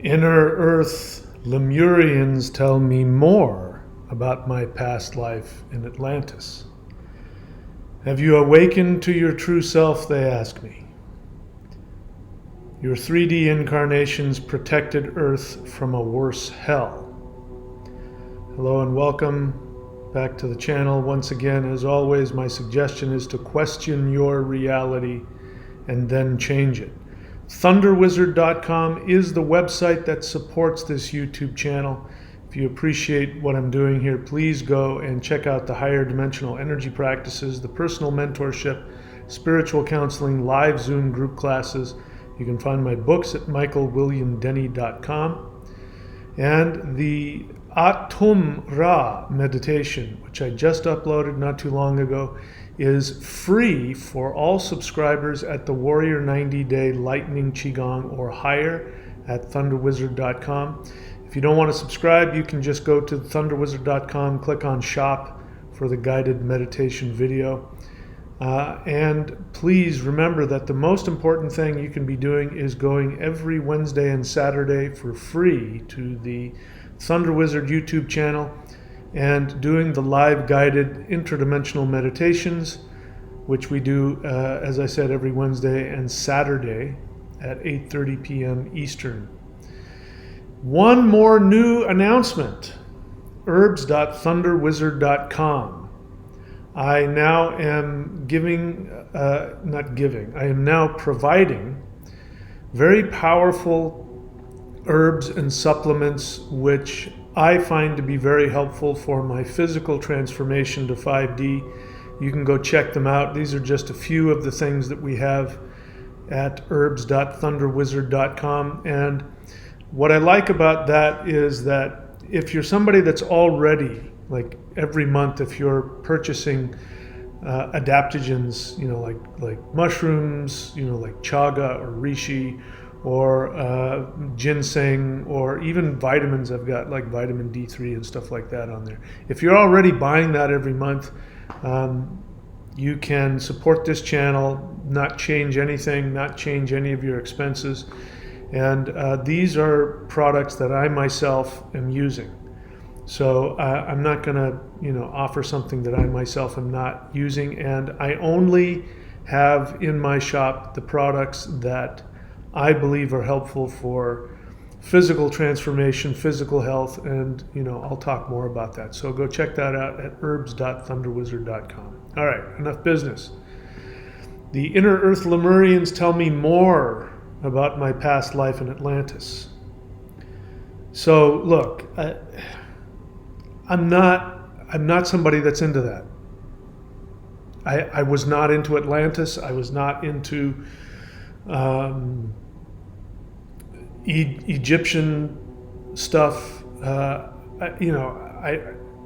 Inner Earth Lemurians tell me more about my past life in Atlantis. Have you awakened to your true self, they ask me. Your 3D incarnations protected Earth from a worse hell. Hello and welcome back to the channel. Once again, as always, my suggestion is to question your reality and then change it. Thunderwizard.com is the website that supports this YouTube channel. If you appreciate what I'm doing here, please go and check out the higher dimensional energy practices, the personal mentorship, spiritual counseling, live Zoom group classes. You can find my books at michaelwilliamdenny.com. And the Atum Ra meditation, which I just uploaded not too long ago, is free for all subscribers at the Warrior 90-Day Lightning Qigong or higher at thunderwizard.com. If you don't want to subscribe, you can just go to thunderwizard.com, click on shop for the guided meditation video. And please remember that the most important thing you can be doing is going every Wednesday and Saturday for free to the Thunder Wizard YouTube channel and doing the live guided interdimensional meditations, which we do, as I said, every Wednesday and Saturday at 8:30 p.m. Eastern. One more new announcement, herbs.thunderwizard.com. I now am I am now providing very powerful herbs and supplements which I find to be very helpful for my physical transformation to 5D. You can go check them out. These are just a few of the things that we have at herbs.thunderwizard.com. And what I like about that is that if you're somebody that's already, like every month, if you're purchasing adaptogens, like mushrooms, like chaga or reishi, or ginseng, or even vitamins. I've got like vitamin D3 and stuff like that on there. If you're already buying that every month, you can support this channel, not change anything, not change any of your expenses. And these are products that I myself am using. So I'm not gonna, offer something that I myself am not using. And I only have in my shop the products that I believe are helpful for physical transformation, physical health, and I'll talk more about that. So go check that out at herbs.thunderwizard.com. All right, enough business. The Inner Earth Lemurians tell me more about my past life in Atlantis. So look, I'm not somebody that's into that. I was not into Atlantis. I was not into Egyptian stuff.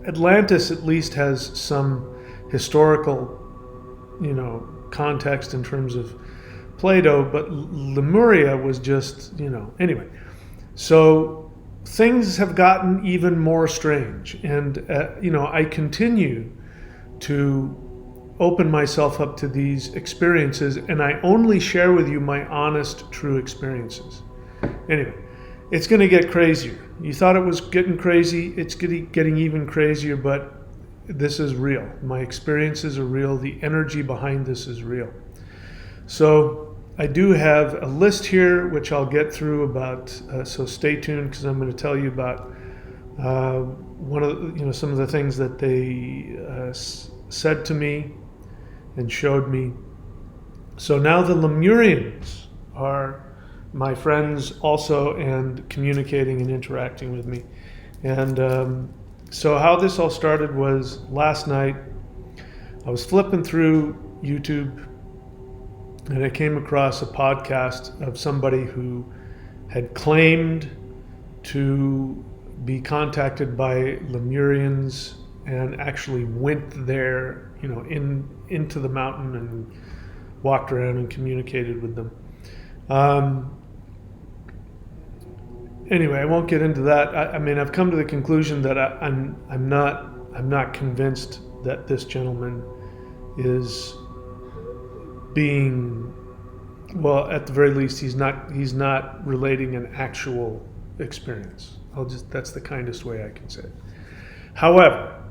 Atlantis at least has some historical, context in terms of Plato, but Lemuria was just, anyway. So things have gotten even more strange, and I continue to open myself up to these experiences, and I only share with you my honest, true experiences. Anyway, it's going to get crazier. You thought it was getting crazy. It's getting even crazier, but this is real. My experiences are real. The energy behind this is real. So I do have a list here, which I'll get through about, so stay tuned, because I'm going to tell you about one of some of the things that they said to me and showed me. So now the Lemurians are my friends also, and communicating and interacting with me. And so how this all started was last night. I was flipping through YouTube and I came across a podcast of somebody who had claimed to be contacted by Lemurians and actually went there, into the mountain and walked around and communicated with them. Anyway, I won't get into that. I've come to the conclusion that I'm not convinced that this gentleman is being, well, at the very least, he's not relating an actual experience. That's the kindest way I can say it. However,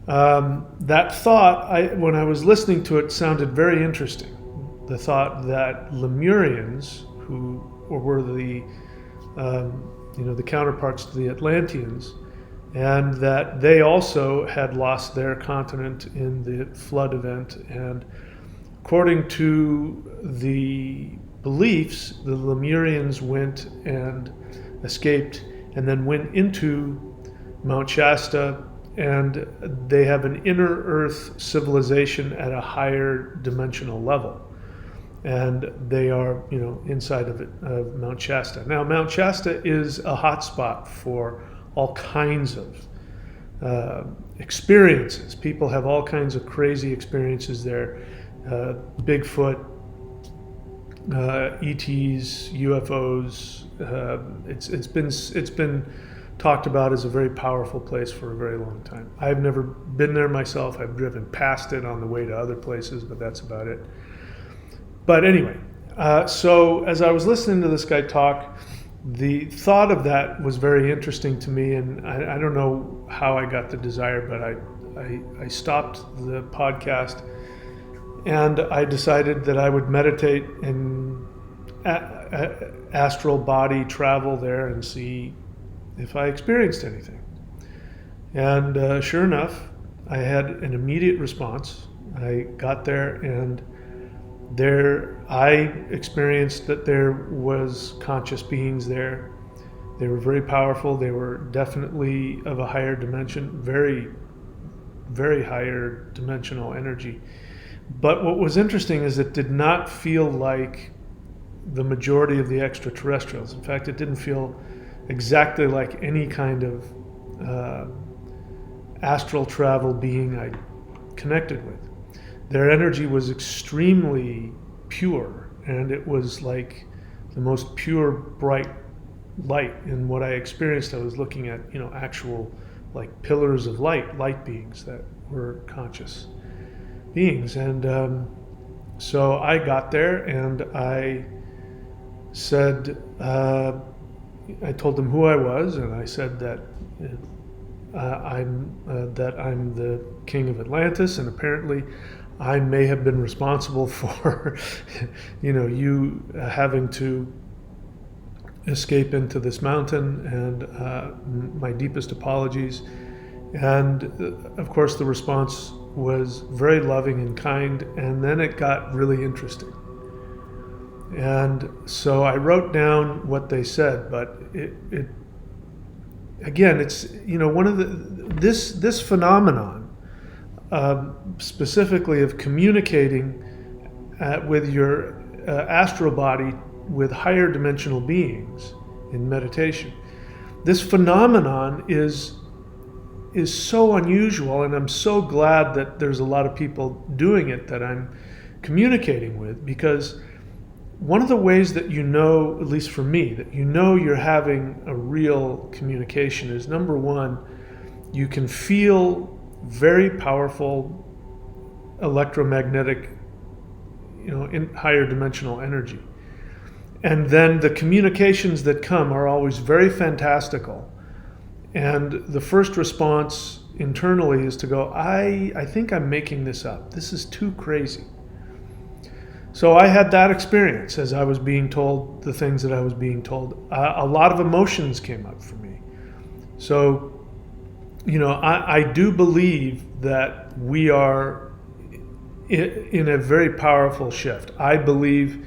that thought, when I was listening to it, sounded very interesting. The thought that Lemurians, who were the the counterparts to the Atlanteans, and that they also had lost their continent in the flood event. And according to the beliefs, the Lemurians went and escaped and then went into Mount Shasta, and they have an inner earth civilization at a higher dimensional level. And they are, inside of Mount Shasta. Now, Mount Shasta is a hotspot for all kinds of experiences. People have all kinds of crazy experiences there. Bigfoot, ETs, UFOs. It's been talked about as a very powerful place for a very long time. I've never been there myself. I've driven past it on the way to other places, but that's about it. But anyway, so as I was listening to this guy talk, the thought of that was very interesting to me, and I don't know how I got the desire, but I stopped the podcast and I decided that I would meditate and astral body travel there and see if I experienced anything. And sure enough, I had an immediate response. I got there, and I experienced that there was conscious beings there. They were very powerful. They were definitely of a higher dimension, very, very higher dimensional energy. But what was interesting is it did not feel like the majority of the extraterrestrials. In fact, it didn't feel exactly like any kind of astral travel being I connected with. Their energy was extremely pure, and it was like the most pure, bright light. And what I experienced, I was looking at, actual like pillars of light beings that were conscious beings. And so I got there, and I said, I told them who I was, and I said that I'm the king of Atlantis, and apparently I may have been responsible for, you having to escape into this mountain, and my deepest apologies. And of course, the response was very loving and kind, and then it got really interesting. And so I wrote down what they said, but it again, it's one of this phenomenon. Specifically of communicating with your astral body with higher dimensional beings in meditation. This phenomenon is so unusual, and I'm so glad that there's a lot of people doing it that I'm communicating with, because one of the ways that at least for me, that you're having a real communication is, number one, you can feel very powerful electromagnetic, in higher dimensional energy. And then the communications that come are always very fantastical. And the first response internally is to go, I think I'm making this up. This is too crazy. So I had that experience as I was being told the things that I was being told. A lot of emotions came up for me. So I do believe that we are in a very powerful shift. I believe,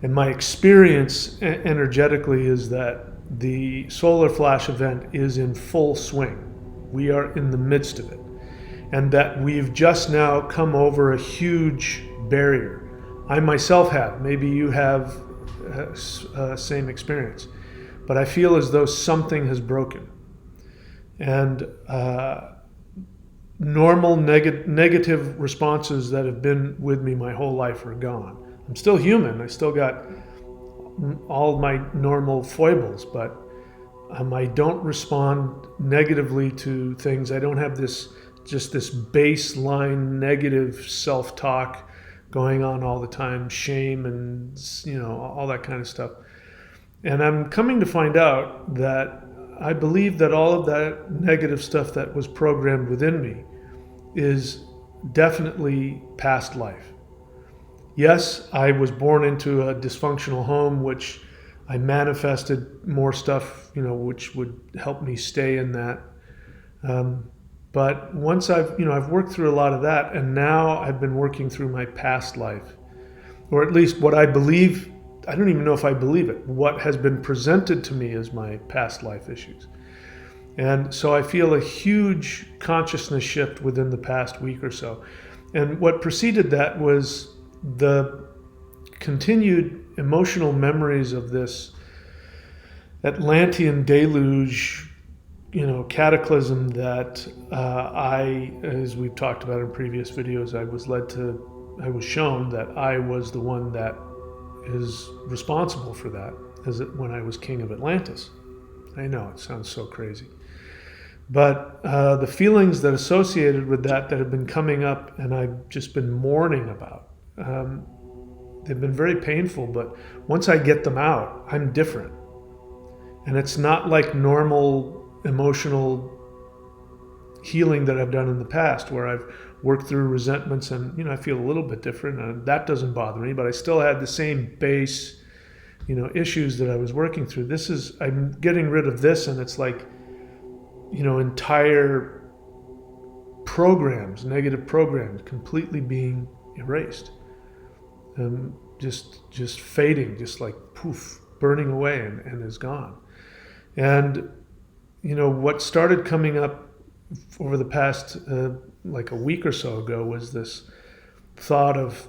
and my experience energetically is that the solar flash event is in full swing. We are in the midst of it. And that we've just now come over a huge barrier. I myself have, maybe you have same experience, but I feel as though something has broken. And normal negative responses that have been with me my whole life are gone. I'm still human. I still got all my normal foibles, but I don't respond negatively to things. I don't have this baseline negative self-talk going on all the time, shame and all that kind of stuff. And I'm coming to find out that I believe that all of that negative stuff that was programmed within me is definitely past life. Yes, I was born into a dysfunctional home, which I manifested more stuff, which would help me stay in that. But once I've worked through a lot of that, and now I've been working through my past life, or at least what I believe. I don't even know if I believe it. What has been presented to me as my past life issues. And so I feel a huge consciousness shift within the past week or so. And what preceded that was the continued emotional memories of this Atlantean deluge, cataclysm that as we've talked about in previous videos, I was shown that I was the one that is responsible for that when I was king of Atlantis. I know it sounds so crazy. But the feelings that associated with that have been coming up and I've just been mourning about, they've been very painful, but once I get them out, I'm different. And it's not like normal emotional healing that I've done in the past where I've worked through resentments and, I feel a little bit different and that doesn't bother me, but I still had the same base, issues that I was working through. I'm getting rid of this and it's like, entire programs, negative programs completely being erased. Just fading, just like poof, burning away and is gone. And, what started coming up over the past like a week or so ago was this thought of,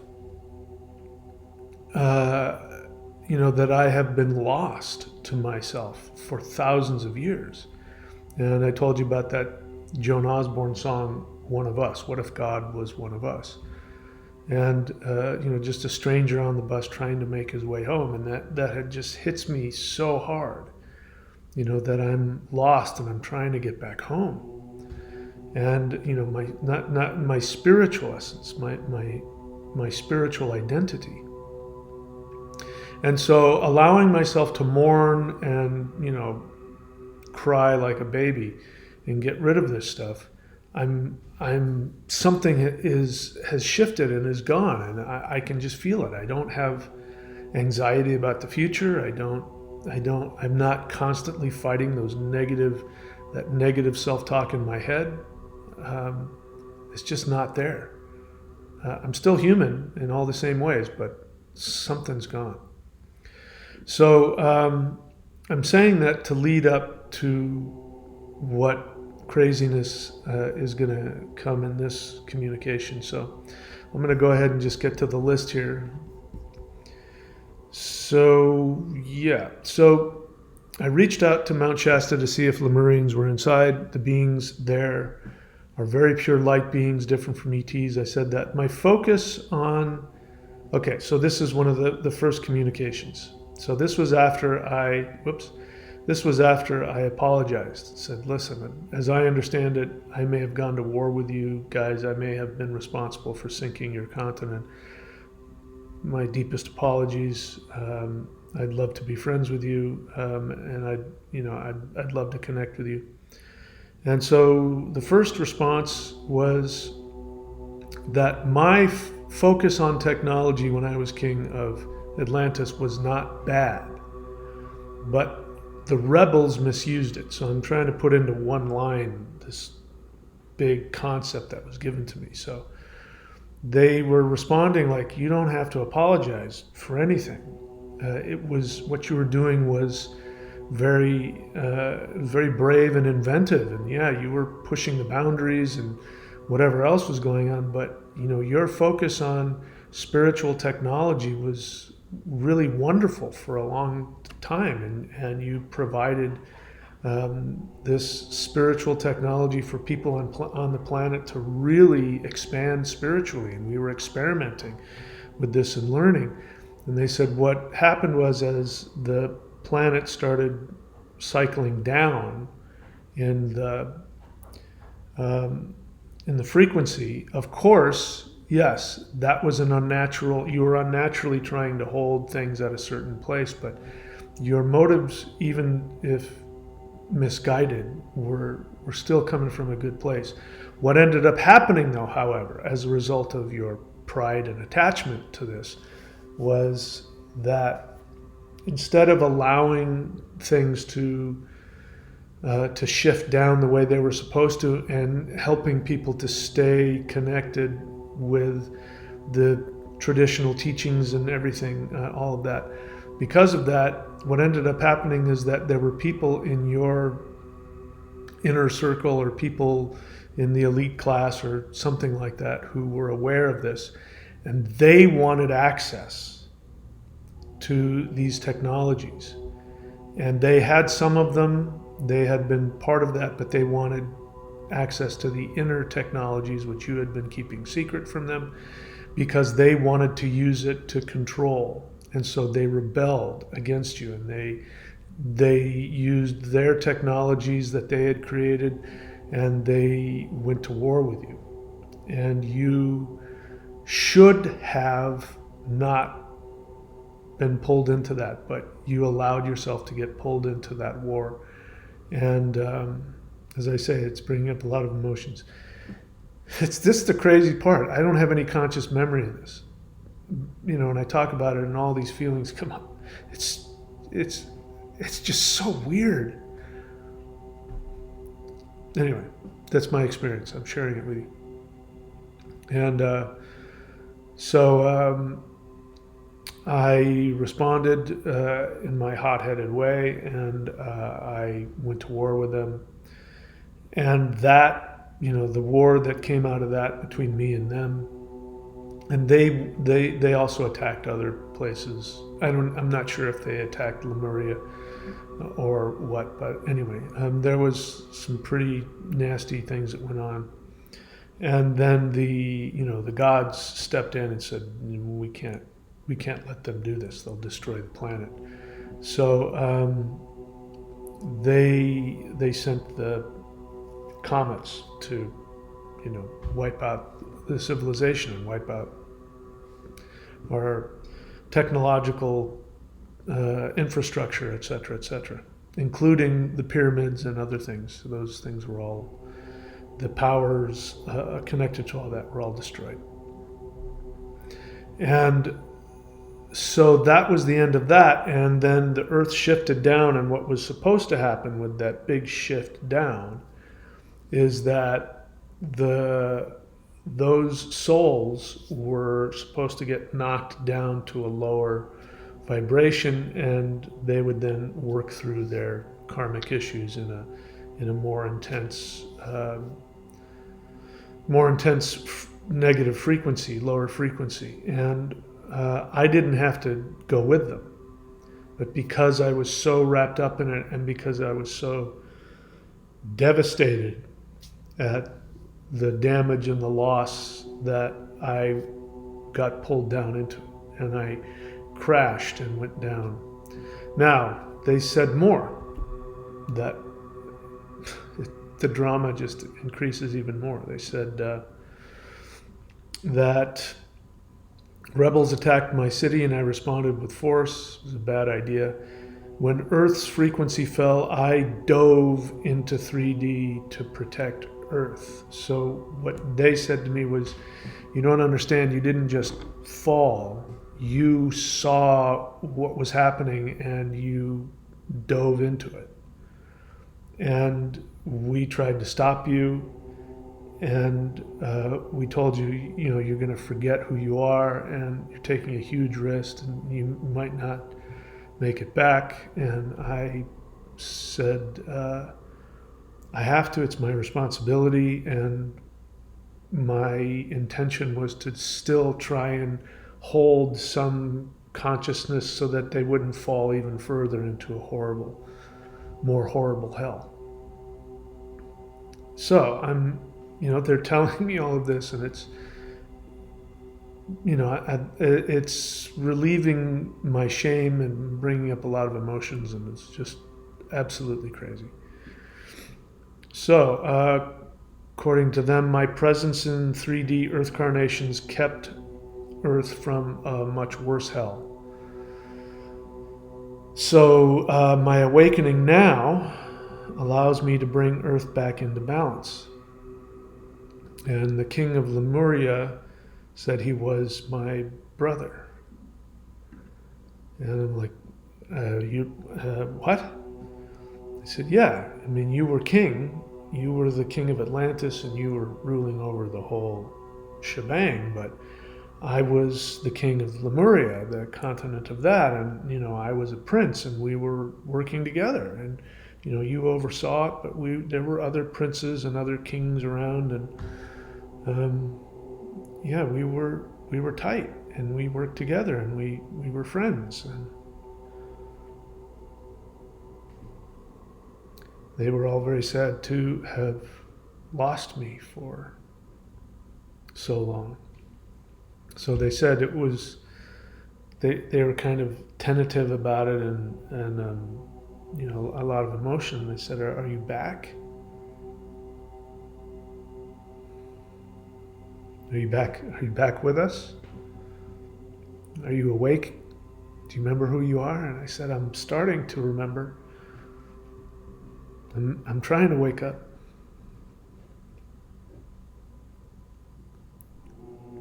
that I have been lost to myself for thousands of years. And I told you about that Joan Osborne song, One of Us. What if God was one of us? And, just a stranger on the bus trying to make his way home. And that had just hits me so hard, that I'm lost and I'm trying to get back home. And, not my spiritual essence, my spiritual identity. And so allowing myself to mourn and, cry like a baby and get rid of this stuff, something has shifted and is gone, and I can just feel it. I don't have anxiety about the future. I'm not constantly fighting that negative self-talk in my head. It's just not there. I'm still human in all the same ways, but something's gone. So I'm saying that to lead up to what craziness is going to come in this communication. So I'm going to go ahead and just get to the list here. So I reached out to Mount Shasta to see if Lemurians were inside. The beings there are very pure light beings, different from ETs. I said that. My focus on... Okay, so this is one of the first communications. So this was after I apologized. Said, listen, as I understand it, I may have gone to war with you guys. I may have been responsible for sinking your continent. My deepest apologies. I'd love to be friends with you, and I'd love to connect with you. And so the first response was that my focus on technology when I was king of Atlantis was not bad, but the rebels misused it. So I'm trying to put into one line this big concept that was given to me. So they were responding like, you don't have to apologize for anything. It was what you were doing was very brave and inventive, and yeah, you were pushing the boundaries and whatever else was going on. But your focus on spiritual technology was really wonderful for a long time, and you provided this spiritual technology for people on the planet to really expand spiritually, and we were experimenting with this and learning. And they said what happened was, as the planet started cycling down in the frequency, of course, yes, that was an unnatural. You were unnaturally trying to hold things at a certain place, but your motives, even if misguided, were still coming from a good place. What ended up happening, though, however, as a result of your pride and attachment to this, was that instead of allowing things to shift down the way they were supposed to, and helping people to stay connected with the traditional teachings and everything, all of that. Because of that, what ended up happening is that there were people in your inner circle, or people in the elite class or something like that, who were aware of this, and they wanted access to these technologies. And they had some of them, they had been part of that, but they wanted access to the inner technologies, which you had been keeping secret from them, because they wanted to use it to control. And so they rebelled against you, and they used their technologies that they had created, and they went to war with you. And you should have not been pulled into that, but you allowed yourself to get pulled into that war. And as I say, it's bringing up a lot of emotions. It's this the crazy part. I don't have any conscious memory of this, and I talk about it, and all these feelings come up. It's just so weird. Anyway, that's my experience. I'm sharing it with you. And so I responded in my hot-headed way, and I went to war with them. And that, the war that came out of that between me and them, and they also attacked other places. I'm not sure if they attacked Lemuria or what, but anyway, there was some pretty nasty things that went on. And then the gods stepped in and said, we can't let them do this. They'll destroy the planet. So they sent the comets to wipe out the civilization and wipe out our technological infrastructure, et cetera, including the pyramids and other things. Those things were all, the powers connected to all that were all destroyed. And so that was the end of that. And then the earth shifted down, and what was supposed to happen with that big shift down is that those souls were supposed to get knocked down to a lower vibration, and they would then work through their karmic issues in a more intense negative frequency, lower frequency. And I didn't have to go with them, but because I was so wrapped up in it, and because I was so devastated at the damage and the loss that I got pulled down into, and I crashed and went down. Now, they said more, that the drama just increases even more. They said that rebels attacked my city and I responded with force. It was a bad idea. When Earth's frequency fell, I dove into 3D to protect Earth. So what they said to me was, you don't understand, you didn't just fall. You saw what was happening and you dove into it. And we tried to stop you, and we told you, you're going to forget who you are, and you're taking a huge risk, and you might not make it back. And I said, I have to, it's my responsibility, and my intention was to still try and hold some consciousness so that they wouldn't fall even further into a more horrible hell. So I'm, they're telling me all of this, and it's, it's relieving my shame and bringing up a lot of emotions, and it's just absolutely crazy. So, according to them, my presence in 3D Earth carnations kept Earth from a much worse hell. So my awakening now allows me to bring Earth back into balance. And the king of Lemuria said he was my brother. And I'm like, what? I said, yeah. I mean, you were king. You were the king of Atlantis and you were ruling over the whole shebang. But I was the king of Lemuria, the continent of that. And, I was a prince and we were working together. And, you oversaw it, but there were other princes and other kings around. And, yeah, we were tight and we worked together and we were friends. And they were all very sad to have lost me for so long. So they said it was, they were kind of tentative about it and a lot of emotion. They said, are you back? Are you back? Are you back with us? Are you awake? Do you remember who you are? And I said, I'm starting to remember. I'm trying to wake up.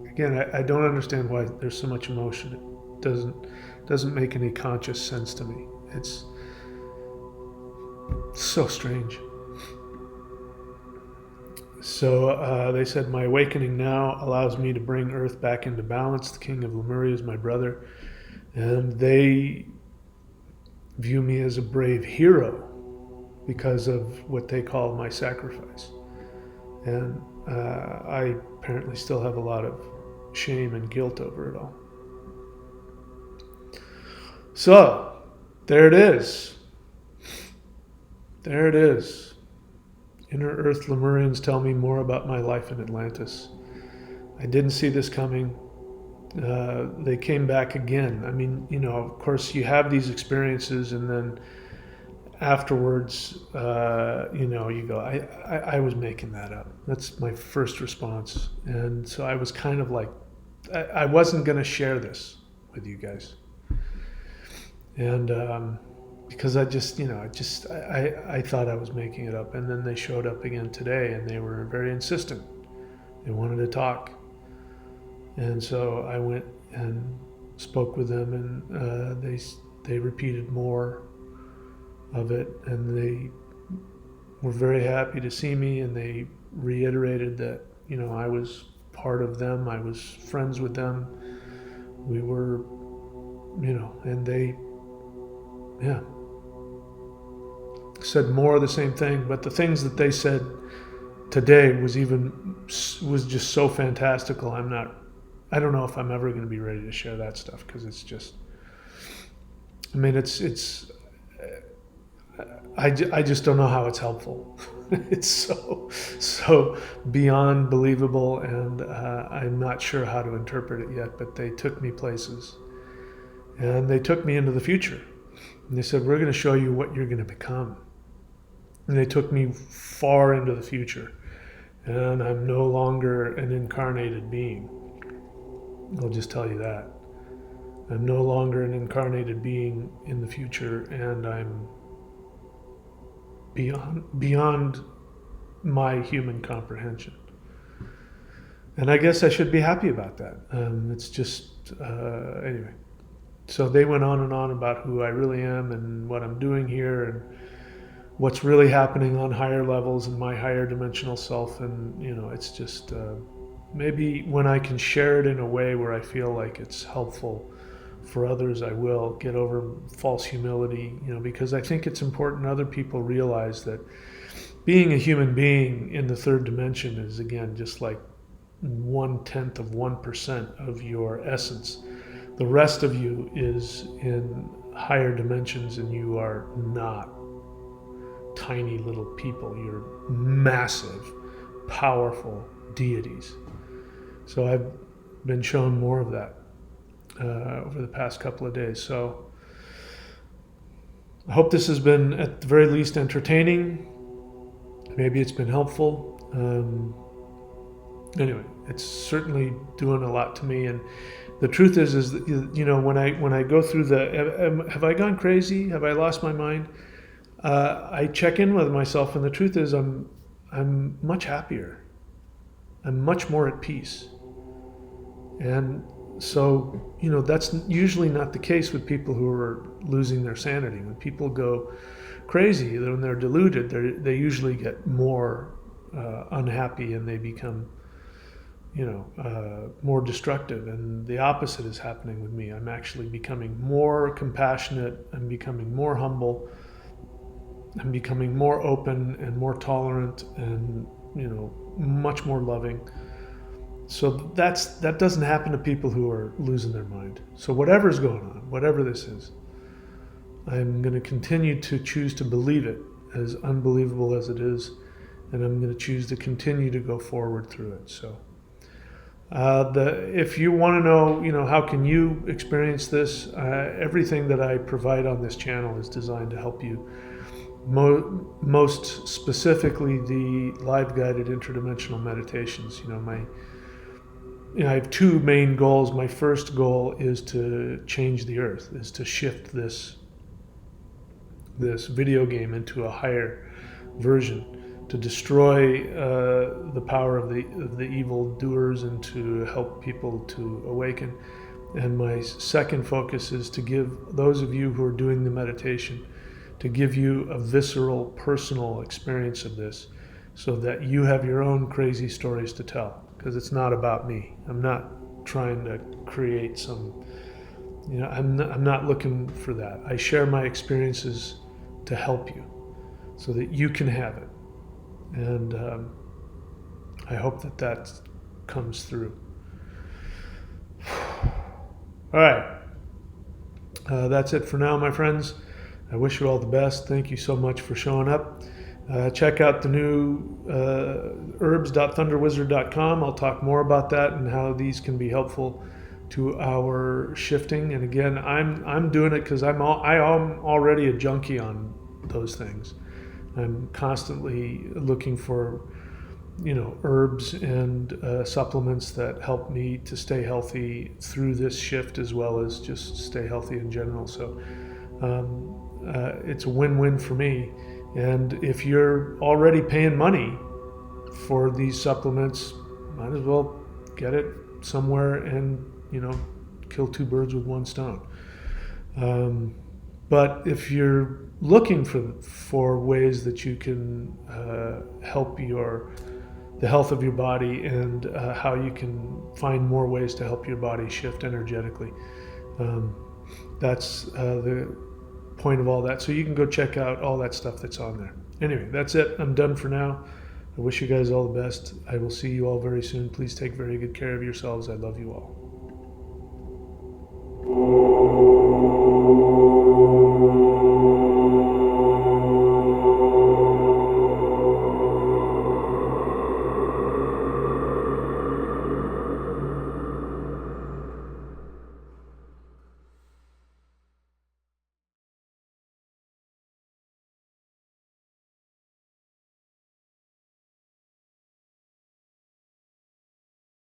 Again, I don't understand why there's so much emotion. It doesn't make any conscious sense to me. It's so strange. So they said, my awakening now allows me to bring Earth back into balance. The king of Lemuria is my brother. And they view me as a brave hero because of what they call my sacrifice. And I apparently still have a lot of shame and guilt over it all. So, there it is. There it is. Inner Earth Lemurians tell me more about my life in Atlantis. I didn't see this coming. They came back again. I mean, of course, you have these experiences, and then afterwards, you go, I was making that up. That's my first response. And so I was kind of like, I wasn't going to share this with you guys. And because I thought I was making it up. And then they showed up again today, and they were very insistent. They wanted to talk. And so I went and spoke with them, and they repeated more of it, and they were very happy to see me, and they reiterated that I was part of them, I was friends with them, we were, and they said more of the same thing. But the things that they said today was just so fantastical. I don't know if I'm ever going to be ready to share that stuff, because it's just, I mean, I just don't know how it's helpful. It's so beyond believable, and I'm not sure how to interpret it yet, but they took me places. And they took me into the future. And they said, we're going to show you what you're going to become. And they took me far into the future. And I'm no longer an incarnated being. I'll just tell you that. I'm no longer an incarnated being in the future, and I'm beyond my human comprehension. And I guess I should be happy about that. It's just, anyway. So they went on and on about who I really am and what I'm doing here and what's really happening on higher levels in my higher dimensional self. And, it's just, maybe when I can share it in a way where I feel like it's helpful for others, I will get over false humility, because I think it's important other people realize that being a human being in the third dimension is, again, just like 1/10 of 1% of your essence. The rest of you is in higher dimensions, and you are not tiny little people. You're massive, powerful deities. So I've been shown more of that over the past couple of days. So I hope this has been, at the very least, entertaining. Maybe it's been helpful. Anyway, it's certainly doing a lot to me. And the truth is that, when I go through have I gone crazy? Have I lost my mind? I check in with myself, and the truth is I'm much happier. I'm much more at peace. And so, that's usually not the case with people who are losing their sanity. When people go crazy, when they're deluded, they usually get more unhappy, and they become, more destructive. And the opposite is happening with me. I'm actually becoming more compassionate. I'm becoming more humble. I'm becoming more open and more tolerant, and much more loving. So that doesn't happen to people who are losing their mind. So whatever's going on, whatever this is, I'm going to continue to choose to believe it, as unbelievable as it is, and I'm going to choose to continue to go forward through it. So if you want to know, how can you experience this, everything that I provide on this channel is designed to help you. Most specifically, the live guided interdimensional meditations. I have two main goals. My first goal is to change the earth, is to shift this video game into a higher version, to destroy the power of the evil doers, and to help people to awaken. And my second focus is to give those of you who are doing the meditation, to give you a visceral, personal experience of this, so that you have your own crazy stories to tell. Because it's not about me. I'm not trying to create some, I'm not looking for that. I share my experiences to help you, so that you can have it. And I hope that comes through. All right. That's it for now, my friends. I wish you all the best. Thank you so much for showing up. Check out the new herbs.thunderwizard.com. I'll talk more about that and how these can be helpful to our shifting. And again, I'm doing it because I am already a junkie on those things. I'm constantly looking for herbs and supplements that help me to stay healthy through this shift, as well as just stay healthy in general. So it's a win-win for me. And if you're already paying money for these supplements, might as well get it somewhere and kill two birds with one stone. But if you're looking for ways that you can help the health of your body, and how you can find more ways to help your body shift energetically, that's the point of all that. So you can go check out all that stuff that's on there. Anyway, that's it. I'm done for now. I wish you guys all the best. I will see you all very soon. Please take very good care of yourselves. I love you all.